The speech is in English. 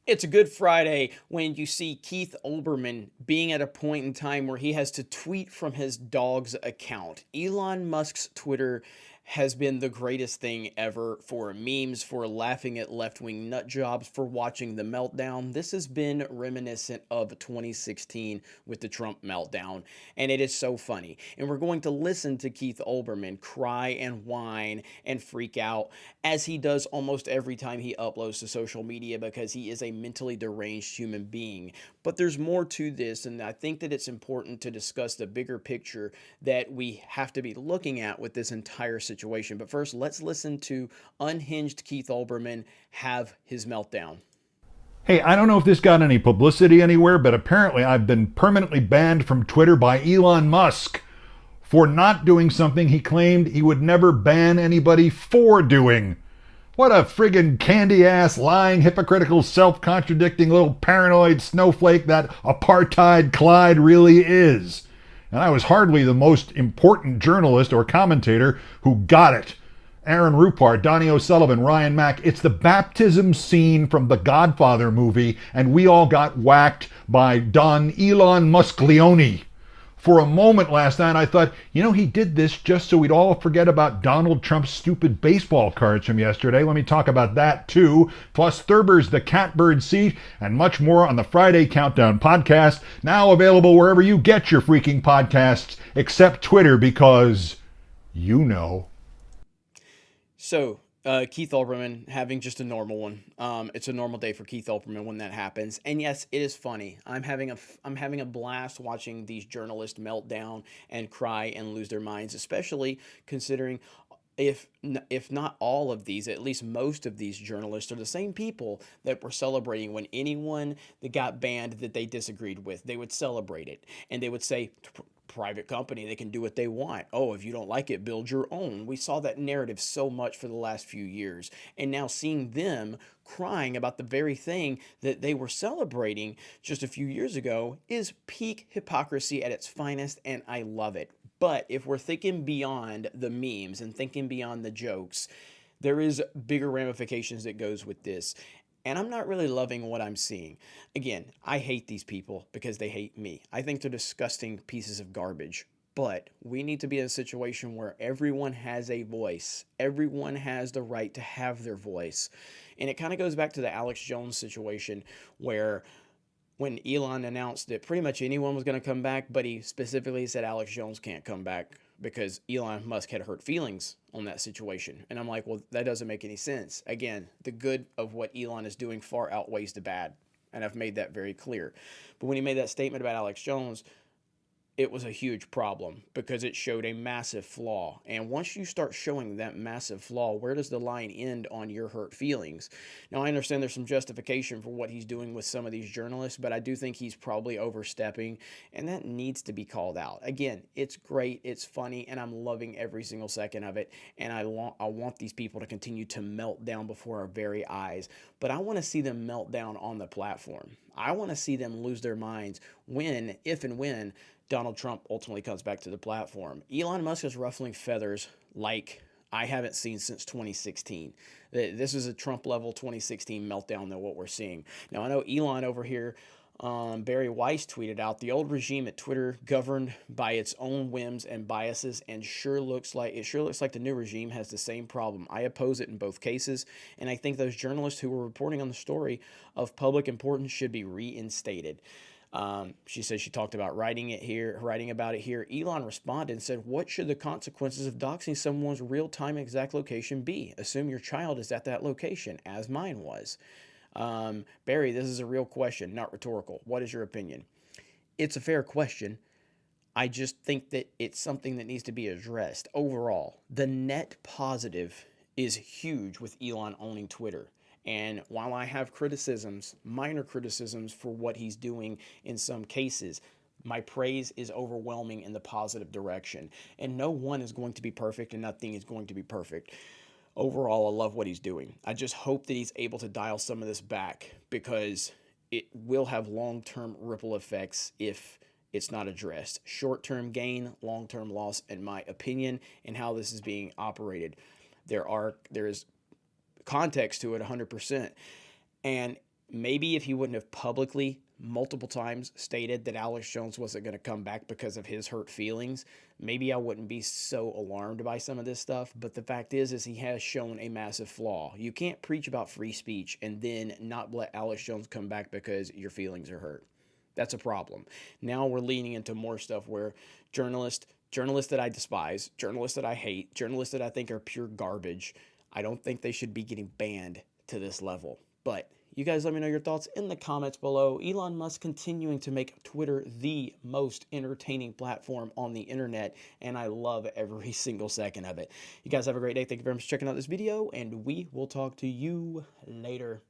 It's a good Friday when you see Keith Olbermann being at a point in time where he has to tweet from his dog's account. Elon Musk's Twitter has been the greatest thing ever for memes, for laughing at left wing nut jobs, for watching the meltdown. This has been reminiscent of 2016 with the Trump meltdown, and it is so funny. And we're going to listen to Keith Olbermann cry and whine and freak out as he does almost every time he uploads to social media because he is a mentally deranged human being. But there's more to this, and I think that it's important to discuss the bigger picture that we have to be looking at with this entire situation. But first, let's listen to Unhinged Keith Olbermann have his meltdown. Hey, I don't know if this got any publicity anywhere, but apparently I've been permanently banned from Twitter by Elon Musk for not doing something he claimed he would never ban anybody for doing. What a friggin' candy ass, lying, hypocritical, self contradicting little paranoid snowflake that apartheid Clyde really is. And I was hardly the most important journalist or commentator who got it. Aaron Rupart, Donnie O'Sullivan, Ryan Mack. It's the baptism scene from the Godfather movie, and we all got whacked by Don Elon Musk Leone. For a moment last night, I thought, he did this just so we'd all forget about Donald Trump's stupid baseball cards from yesterday. Let me talk about that too. Plus Thurber's The Catbird Seat and much more on the Friday Countdown podcast. Now available wherever you get your freaking podcasts, except Twitter, because you know. So, Keith Olbermann having just a normal one. It's a normal day for Keith Olbermann when that happens. And yes, it is funny. I'm having a blast watching these journalists melt down and cry and lose their minds, especially considering if not all of these, at least most of these journalists are the same people that were celebrating when anyone that got banned that they disagreed with, they would celebrate it and they would say, private company, they can do what they want. Oh, if you don't like it, build your own. We saw that narrative so much for the last few years. And now seeing them crying about the very thing that they were celebrating just a few years ago is peak hypocrisy at its finest, and I love it. But if we're thinking beyond the memes and thinking beyond the jokes, there is bigger ramifications that goes with this. And I'm not really loving what I'm seeing. Again, I hate these people because they hate me. I think they're disgusting pieces of garbage. But we need to be in a situation where everyone has a voice. Everyone has the right to have their voice. And it kind of goes back to the Alex Jones situation where when Elon announced that pretty much anyone was going to come back, but he specifically said Alex Jones can't come back because Elon Musk had hurt feelings on that situation. And I'm like, well, that doesn't make any sense. Again, the good of what Elon is doing far outweighs the bad. And I've made that very clear. But when he made that statement about Alex Jones, it was a huge problem because it showed a massive flaw. And once you start showing that massive flaw, where does the line end on your hurt feelings? Now, I understand there's some justification for what he's doing with some of these journalists, but I do think he's probably overstepping, and that needs to be called out. Again, it's great, it's funny, and I'm loving every single second of it, and I want these people to continue to melt down before our very eyes, but I want to see them melt down on the platform. I want to see them lose their minds if and when Donald Trump ultimately comes back to the platform. Elon Musk is ruffling feathers like I haven't seen since 2016. This is a Trump level 2016 meltdown than what we're seeing. Now, I know Elon over here, Barry Weiss tweeted out, the old regime at Twitter governed by its own whims and biases and sure looks like the new regime has the same problem. I oppose it in both cases, and I think those journalists who were reporting on the story of public importance should be reinstated. She said she talked about writing about it here. Elon responded and said, what should the consequences of doxing someone's real-time exact location be? Assume your child is at that location, as mine was. Barry, this is a real question, not rhetorical. What is your opinion? It's a fair question. I just think that it's something that needs to be addressed. Overall, the net positive is huge with Elon owning Twitter. And while I have criticisms, minor criticisms for what he's doing in some cases, my praise is overwhelming in the positive direction. And no one is going to be perfect and nothing is going to be perfect. Overall, I love what he's doing. I just hope that he's able to dial some of this back because it will have long-term ripple effects if it's not addressed. Short-term gain, long-term loss, in my opinion, and how this is being operated. There is context to it 100%. And maybe if he wouldn't have publicly multiple times stated that Alex Jones wasn't going to come back because of his hurt feelings, maybe I wouldn't be so alarmed by some of this stuff. But the fact is he has shown a massive flaw. You can't preach about free speech and then not let Alex Jones come back because your feelings are hurt. That's a problem. Now we're leaning into more stuff where journalists that I despise, journalists that I hate, journalists that I think are pure garbage, I don't think they should be getting banned to this level. But you guys let me know your thoughts in the comments below. Elon Musk continuing to make Twitter the most entertaining platform on the internet, and I love every single second of it. You guys have a great day. Thank you very much for checking out this video, and we will talk to you later.